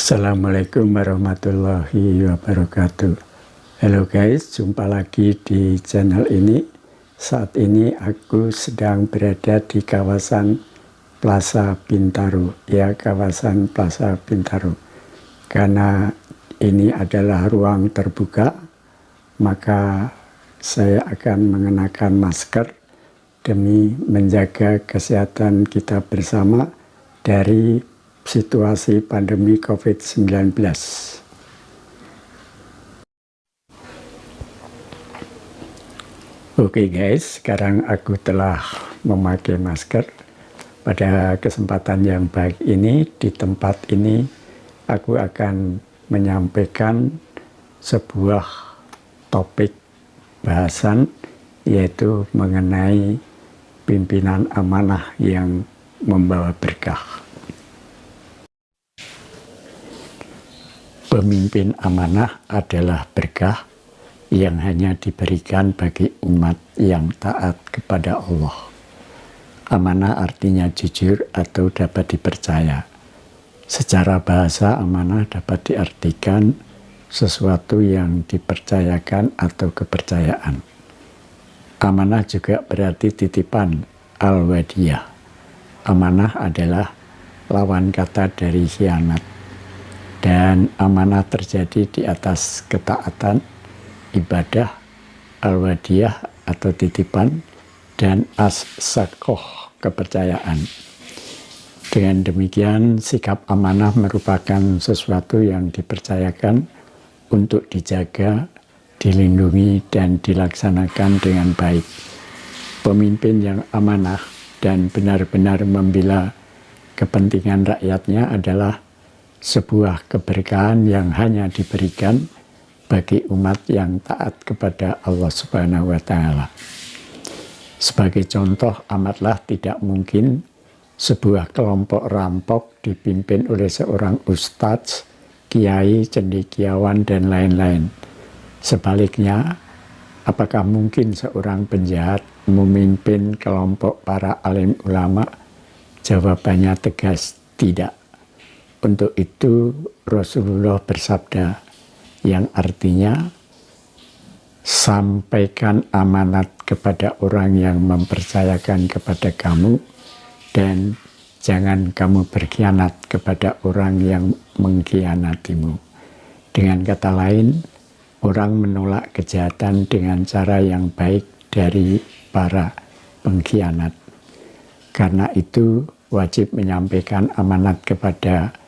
Assalamualaikum warahmatullahi wabarakatuh. Halo guys, jumpa lagi di channel ini. Saat ini aku sedang berada di kawasan Plaza Bintaro, kawasan Plaza Bintaro. Karena ini adalah ruang terbuka, maka saya akan mengenakan masker demi menjaga kesehatan kita bersama dari situasi pandemi COVID-19. Oke guys, sekarang aku telah memakai masker. Pada kesempatan yang baik ini, di tempat ini, aku akan menyampaikan sebuah topik bahasan, yaitu mengenai pimpinan amanah yang membawa berkah. Pemimpin amanah adalah berkah yang hanya diberikan bagi umat yang taat kepada Allah. Amanah artinya jujur atau dapat dipercaya. Secara bahasa, amanah dapat diartikan sesuatu yang dipercayakan atau kepercayaan. Amanah juga berarti titipan, al-wadiyah. Amanah adalah lawan kata dari khianat. Dan amanah terjadi di atas ketaatan, ibadah, al-wadiyah atau titipan, dan as-sakoh, kepercayaan. Dengan demikian, sikap amanah merupakan sesuatu yang dipercayakan untuk dijaga, dilindungi, dan dilaksanakan dengan baik. Pemimpin yang amanah dan benar-benar membela kepentingan rakyatnya adalah sebuah keberkahan yang hanya diberikan bagi umat yang taat kepada Allah Subhanahu wa Ta'ala. Sebagai contoh, amatlah tidak mungkin sebuah kelompok rampok dipimpin oleh seorang ustadz, kiai, cendekiawan, dan lain-lain. Sebaliknya, apakah mungkin seorang penjahat memimpin kelompok para alim ulama? Jawabannya tegas, tidak. Untuk itu Rasulullah bersabda, yang artinya sampaikan amanat kepada orang yang mempercayakan kepada kamu, dan jangan kamu berkhianat kepada orang yang mengkhianatimu. Dengan kata lain, orang menolak kejahatan dengan cara yang baik dari para pengkhianat. Karena itu wajib menyampaikan amanat kepada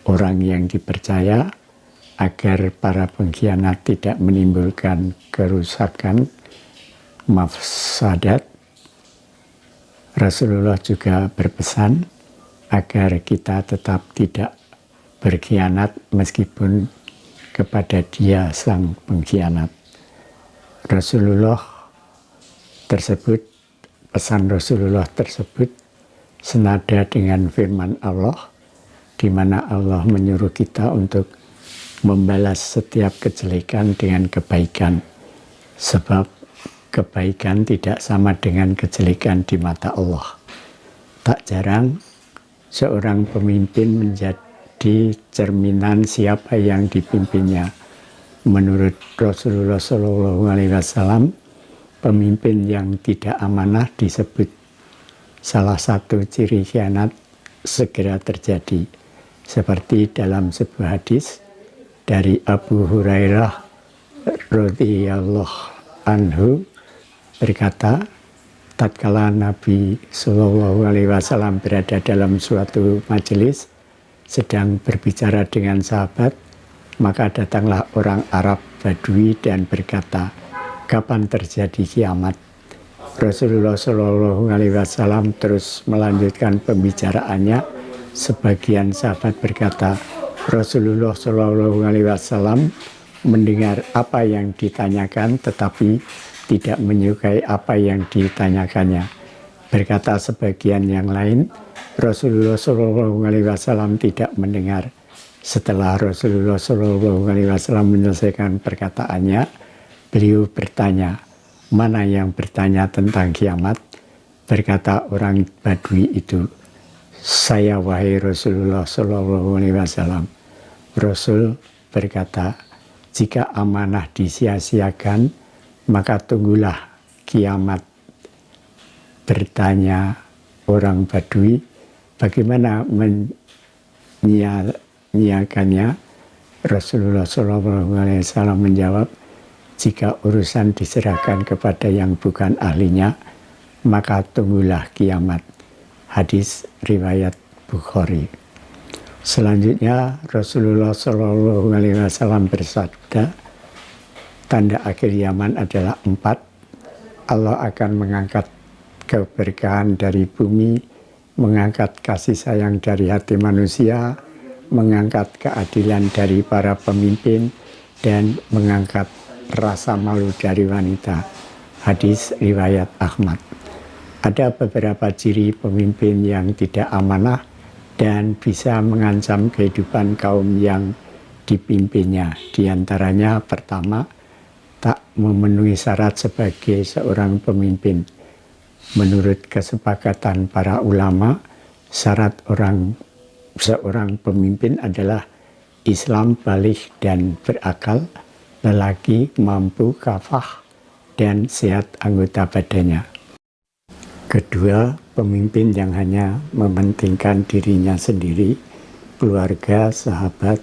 orang yang dipercaya, agar para pengkhianat tidak menimbulkan kerusakan, mafsadat. Rasulullah juga berpesan agar kita tetap tidak berkhianat meskipun kepada dia sang pengkhianat. Pesan Rasulullah tersebut senada dengan firman Allah, di mana Allah menyuruh kita untuk membalas setiap kejelekan dengan kebaikan. Sebab kebaikan tidak sama dengan kejelekan di mata Allah. Tak jarang seorang pemimpin menjadi cerminan siapa yang dipimpinnya. Menurut Rasulullah SAW, pemimpin yang tidak amanah disebut salah satu ciri khianat segera terjadi. Seperti dalam sebuah hadis dari Abu Hurairah radhiyallahu anhu berkata, tatkala Nabi SAW berada dalam suatu majelis sedang berbicara dengan sahabat, maka datanglah orang Arab Badui dan berkata, kapan terjadi kiamat? Rasulullah SAW terus melanjutkan pembicaraannya. Sebagian sahabat berkata, Rasulullah SAW mendengar apa yang ditanyakan tetapi tidak menyukai apa yang ditanyakannya. Berkata sebagian yang lain, Rasulullah SAW tidak mendengar. Setelah Rasulullah SAW menyelesaikan perkataannya, beliau bertanya, mana yang bertanya tentang kiamat? Berkata orang Badui itu, saya wahai Rasulullah SAW. Rasul berkata, jika amanah disia-siakan, maka tunggulah kiamat. Bertanya orang Badui, bagaimana menyiakannya? Rasulullah SAW menjawab, jika urusan diserahkan kepada yang bukan ahlinya, maka tunggulah kiamat. Hadis riwayat Bukhari. Selanjutnya Rasulullah SAW bersabda, tanda akhir zaman adalah 4. Allah akan mengangkat keberkahan dari bumi, mengangkat kasih sayang dari hati manusia, mengangkat keadilan dari para pemimpin, dan mengangkat rasa malu dari wanita. Hadis riwayat Ahmad. Ada beberapa ciri pemimpin yang tidak amanah dan bisa mengancam kehidupan kaum yang dipimpinnya. Di antaranya pertama, tak memenuhi syarat sebagai seorang pemimpin. Menurut kesepakatan para ulama, syarat seorang pemimpin adalah Islam baligh dan berakal, lelaki mampu kafah, dan sehat anggota badannya. Kedua, pemimpin yang hanya mementingkan dirinya sendiri, keluarga, sahabat,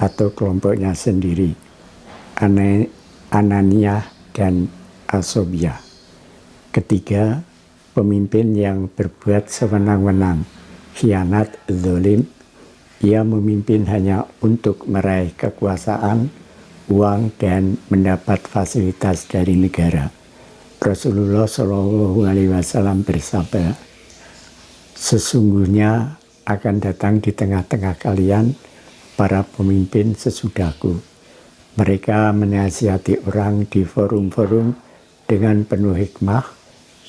atau kelompoknya sendiri. Ananiyah dan asobiyah. Ketiga, pemimpin yang berbuat sewenang-wenang, khianat, zalim. Ia memimpin hanya untuk meraih kekuasaan, uang, dan mendapat fasilitas dari negara. Rasulullah SAW bersabda, sesungguhnya akan datang di tengah-tengah kalian para pemimpin sesudahku. Mereka menasihati orang di forum-forum dengan penuh hikmah,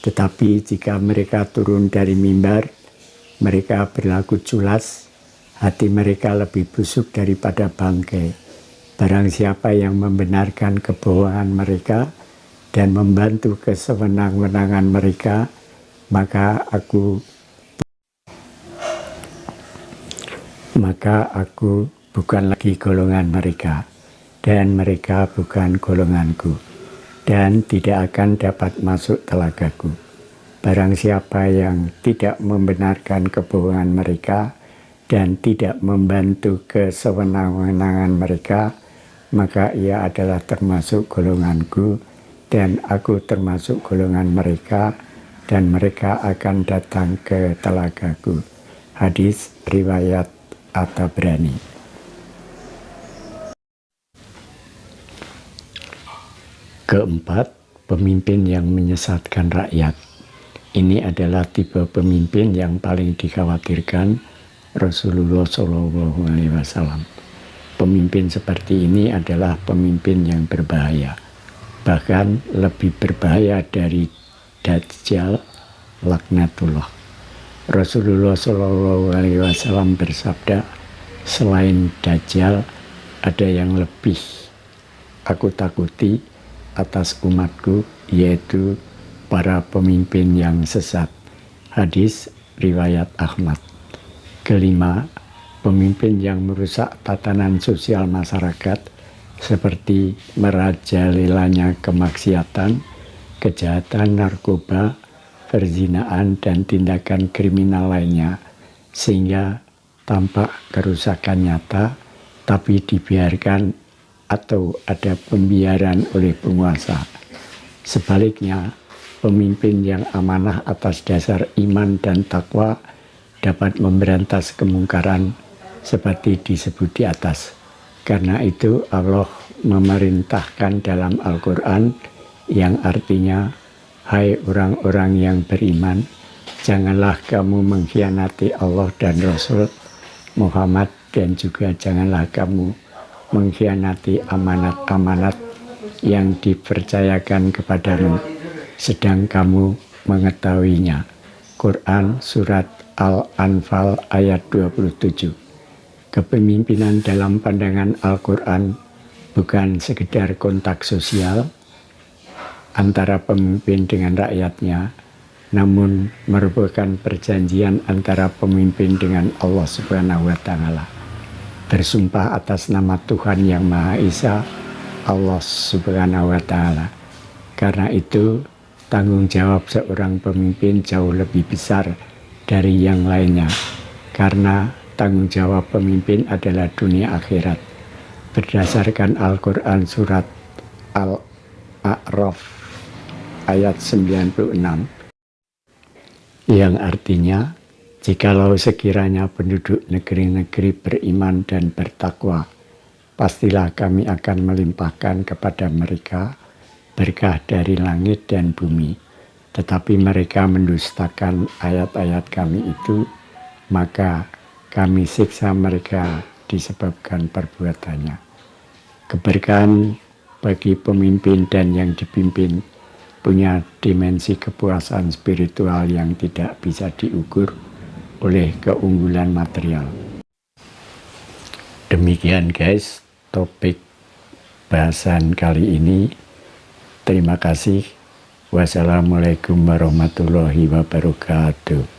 tetapi jika mereka turun dari mimbar, mereka berlaku culas, hati mereka lebih busuk daripada bangkai. Barang siapa yang membenarkan kebohongan mereka dan membantu kesewenang-wenangan mereka, maka aku bukan lagi golongan mereka, dan mereka bukan golonganku, dan tidak akan dapat masuk telagaku. Barang siapa yang tidak membenarkan kebohongan mereka dan tidak membantu kesewenang-wenangan mereka, maka ia adalah termasuk golonganku, dan aku termasuk golongan mereka, dan mereka akan datang ke telagaku. Hadis riwayat At-Tabrani. Keempat, pemimpin yang menyesatkan rakyat. Ini adalah tipe pemimpin yang paling dikhawatirkan Rasulullah SAW. Pemimpin seperti ini adalah pemimpin yang berbahaya. Bahkan lebih berbahaya dari Dajjal, laknatullah. Rasulullah SAW bersabda, selain Dajjal, ada yang lebih aku takuti atas umatku, yaitu para pemimpin yang sesat. Hadis riwayat Ahmad. Kelima, pemimpin yang merusak tatanan sosial masyarakat, seperti merajalelanya kemaksiatan, kejahatan, narkoba, perzinaan, dan tindakan kriminal lainnya, sehingga tampak kerusakan nyata, tapi dibiarkan atau ada pembiaran oleh penguasa. Sebaliknya, pemimpin yang amanah atas dasar iman dan takwa dapat memberantas kemungkaran seperti disebut di atas. Karena itu Allah memerintahkan dalam Al-Quran yang artinya, hai orang-orang yang beriman, janganlah kamu mengkhianati Allah dan Rasul Muhammad, dan juga janganlah kamu mengkhianati amanat-amanat yang dipercayakan kepadamu, sedang kamu mengetahuinya. Quran Surat Al-Anfal ayat 27. Kepemimpinan dalam pandangan Al-Quran bukan sekedar kontak sosial antara pemimpin dengan rakyatnya, namun merupakan perjanjian antara pemimpin dengan Allah Subhanahu wa Ta'ala. bersumpah atas nama Tuhan Yang Maha Esa, Allah Subhanahu wa Ta'ala. Karena itu, tanggung jawab seorang pemimpin jauh lebih besar dari yang lainnya, karena tanggung jawab pemimpin adalah dunia akhirat. Berdasarkan Al-Quran surat Al-A'raf ayat 96, yang artinya, jikalau sekiranya penduduk negeri-negeri beriman dan bertakwa, pastilah kami akan melimpahkan kepada mereka berkah dari langit dan bumi. Tetapi mereka mendustakan ayat-ayat kami itu, maka kami siksa mereka disebabkan perbuatannya. Keberkahan bagi pemimpin dan yang dipimpin punya dimensi kepuasan spiritual yang tidak bisa diukur oleh keunggulan material. Demikian guys, topik bahasan kali ini. Terima kasih. Wassalamualaikum warahmatullahi wabarakatuh.